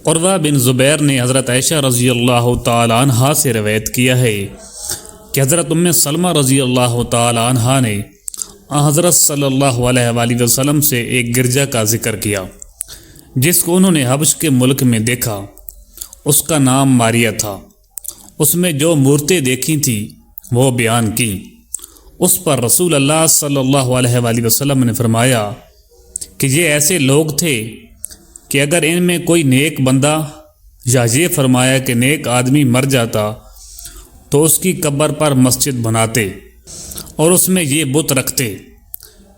عروہ بن زبیر نے حضرت عائشہ رضی اللہ تعالی عنہا سے روایت کیا ہے کہ حضرت ام سلمہ رضی اللہ تعالی عنہا نے حضرت صلی اللہ علیہ وآلہ وسلم سے ایک گرجا کا ذکر کیا جس کو انہوں نے حبش کے ملک میں دیکھا۔ اس کا نام ماریہ تھا۔ اس میں جو مورتیں دیکھی تھیں وہ بیان کی۔ اس پر رسول اللہ صلی اللہ علیہ وآلہ وسلم نے فرمایا کہ یہ ایسے لوگ تھے کہ اگر ان میں کوئی نیک بندہ، یا یہ فرمایا کہ نیک آدمی مر جاتا تو اس کی قبر پر مسجد بناتے اور اس میں یہ بت رکھتے۔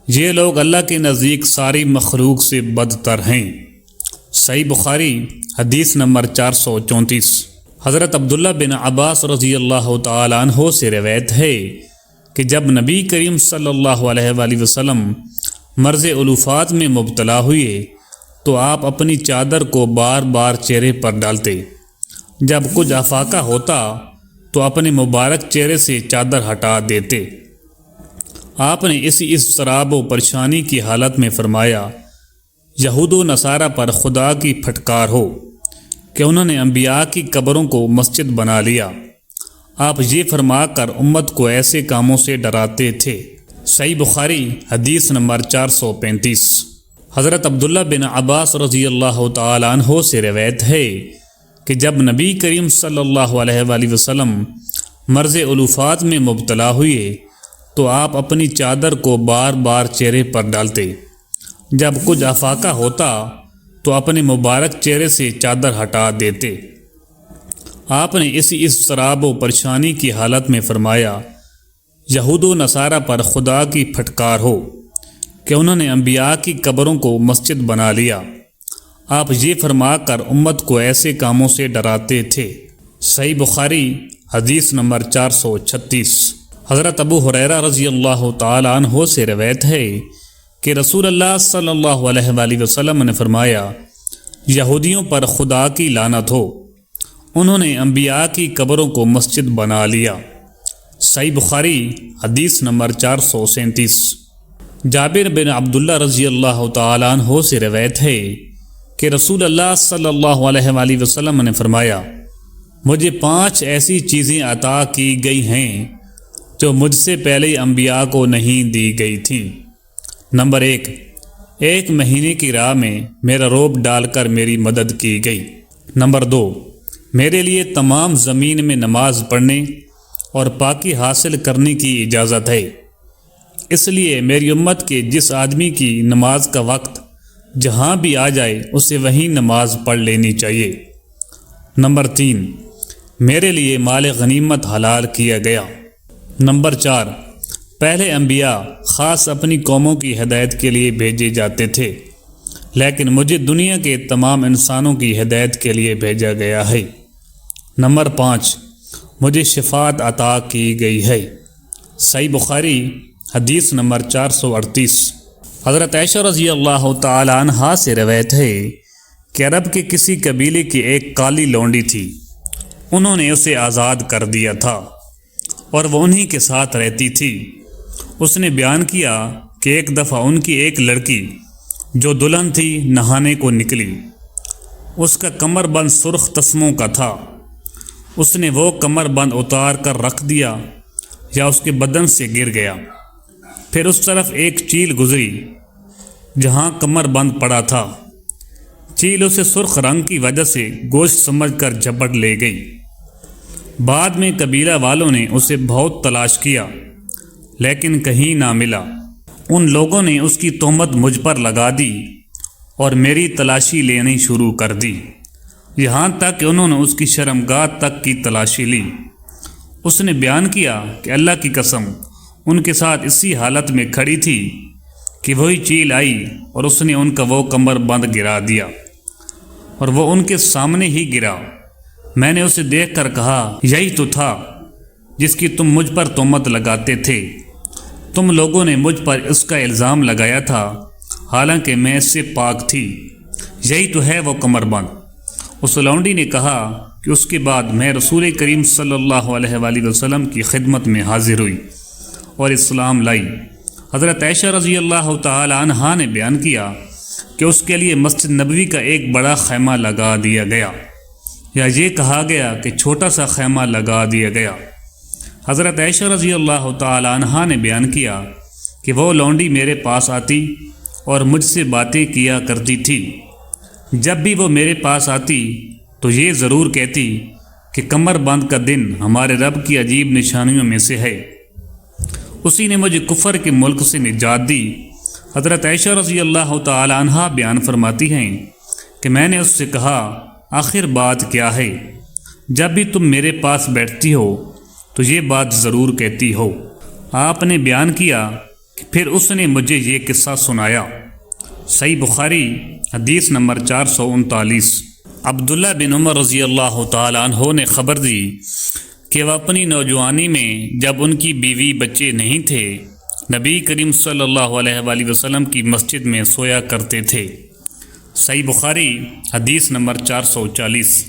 یہ لوگ اللہ کے نزدیک ساری مخلوق سے بدتر ہیں۔ صحیح بخاری حدیث نمبر 434۔ حضرت عبداللہ بن عباس رضی اللہ تعالی عنہ سے روایت ہے کہ جب نبی کریم صلی اللہ علیہ وآلہ وسلم مرض الوفات میں مبتلا ہوئے تو آپ اپنی چادر کو بار بار چہرے پر ڈالتے۔ جب کچھ افاقہ ہوتا تو اپنے مبارک چہرے سے چادر ہٹا دیتے۔ آپ نے اسی اضطراب و پریشانی کی حالت میں فرمایا، یہود و نصارہ پر خدا کی پھٹکار ہو کہ انہوں نے انبیاء کی قبروں کو مسجد بنا لیا۔ آپ یہ فرما کر امت کو ایسے کاموں سے ڈراتے تھے۔ صحیح بخاری حدیث نمبر 435۔ حضرت عبداللہ بن عباس رضی اللہ تعالی عنہ سے روایت ہے کہ جب نبی کریم صلی اللہ علیہ وآلہ وسلم مرض الوفات میں مبتلا ہوئے تو آپ اپنی چادر کو بار بار چہرے پر ڈالتے۔ جب کچھ افاقہ ہوتا تو اپنے مبارک چہرے سے چادر ہٹا دیتے۔ آپ نے اسی اضطراب و پریشانی کی حالت میں فرمایا، یہود و نصارہ پر خدا کی پھٹکار ہو کہ انہوں نے انبیاء کی قبروں کو مسجد بنا لیا۔ آپ یہ فرما کر امت کو ایسے کاموں سے ڈراتے تھے۔ صحیح بخاری حدیث نمبر 436۔ حضرت ابو ہریرہ رضی اللہ تعالی عنہ سے روایت ہے کہ رسول اللہ صلی اللہ علیہ وآلہ وسلم نے فرمایا، یہودیوں پر خدا کی لعنت ہو، انہوں نے انبیاء کی قبروں کو مسجد بنا لیا۔ صحیح بخاری حدیث نمبر 437۔ جابر بن عبداللہ رضی اللہ تعالی عنہ سے روایت ہے کہ رسول اللہ صلی اللہ علیہ وآلہ وسلم نے فرمایا، مجھے 5 ایسی چیزیں عطا کی گئی ہیں جو مجھ سے پہلے انبیاء کو نہیں دی گئی تھیں۔ نمبر 1، ایک مہینے کی راہ میں میرا روب ڈال کر میری مدد کی گئی۔ نمبر 2، میرے لیے تمام زمین میں نماز پڑھنے اور پاکی حاصل کرنے کی اجازت ہے، اس لیے میری امت کے جس آدمی کی نماز کا وقت جہاں بھی آ جائے اسے وہیں نماز پڑھ لینی چاہیے۔ نمبر 3، میرے لیے مال غنیمت حلال کیا گیا۔ نمبر 4، پہلے انبیاء خاص اپنی قوموں کی ہدایت کے لیے بھیجے جاتے تھے، لیکن مجھے دنیا کے تمام انسانوں کی ہدایت کے لیے بھیجا گیا ہے۔ نمبر 5، مجھے شفاعت عطا کی گئی ہے۔ صحیح بخاری حدیث نمبر 438۔ حضرت عائشہ رضی اللہ تعالی عنہا سے روایت ہے کہ عرب کے کسی قبیلے کی ایک کالی لونڈی تھی، انہوں نے اسے آزاد کر دیا تھا اور وہ انہی کے ساتھ رہتی تھی۔ اس نے بیان کیا کہ ایک دفعہ ان کی ایک لڑکی جو دلہن تھی نہانے کو نکلی، اس کا کمر بند سرخ تسموں کا تھا۔ اس نے وہ کمر بند اتار کر رکھ دیا یا اس کے بدن سے گر گیا۔ پھر اس طرف ایک چیل گزری جہاں کمر بند پڑا تھا، چیل اسے سرخ رنگ کی وجہ سے گوشت سمجھ کر جھپٹ لے گئی۔ بعد میں قبیلہ والوں نے اسے بہت تلاش کیا لیکن کہیں نہ ملا۔ ان لوگوں نے اس کی تہمت مجھ پر لگا دی اور میری تلاشی لینی شروع کر دی، یہاں تک کہ انہوں نے اس کی شرمگاہ تک کی تلاشی لی۔ اس نے بیان کیا کہ اللہ کی قسم ان کے ساتھ اسی حالت میں کھڑی تھی کہ وہی چیل آئی اور اس نے ان کا وہ کمر بند گرا دیا اور وہ ان کے سامنے ہی گرا۔ میں نے اسے دیکھ کر کہا، یہی تو تھا جس کی تم مجھ پر تہمت لگاتے تھے، تم لوگوں نے مجھ پر اس کا الزام لگایا تھا حالانکہ میں اس سے پاک تھی، یہی تو ہے وہ کمر بند۔ اس لونڈی نے کہا کہ اس کے بعد میں رسول کریم صلی اللہ علیہ وآلہ وسلم کی خدمت میں حاضر ہوئی اور اسلام لائی۔ حضرت عائشہ رضی اللہ تعالی عنہا نے بیان کیا کہ کہ اس کے لیے مسجد نبوی کا ایک بڑا خیمہ لگا دیا گیا، یا یہ کہا گیا کہ چھوٹا سا خیمہ لگا دیا گیا۔ حضرت عائشہ رضی اللہ تعالی عنہا نے بیان کیا کہ وہ لونڈی میرے پاس آتی اور مجھ سے باتیں کیا کرتی تھی۔ جب بھی وہ میرے پاس آتی تو یہ ضرور کہتی کہ کمر بند کا دن ہمارے رب کی عجیب نشانیوں میں سے ہے، اسی نے مجھے کفر کے ملک سے نجات دی۔ حضرت عائشہ رضی اللہ تعالی عنہا بیان فرماتی ہیں کہ میں نے اس سے کہا، آخر بات کیا ہے؟ جب بھی تم میرے پاس بیٹھتی ہو تو یہ بات ضرور کہتی ہو۔ آپ نے بیان کیا کہ پھر اس نے مجھے یہ قصہ سنایا۔ صحیح بخاری حدیث نمبر 439۔ عبداللہ بن عمر رضی اللہ تعالی عنہ نے خبر دی کہ وہ اپنی نوجوانی میں جب ان کی بیوی بچے نہیں تھے، نبی کریم صلی اللہ علیہ وآلہ وسلم کی مسجد میں سویا کرتے تھے۔ صحیح بخاری حدیث نمبر 440۔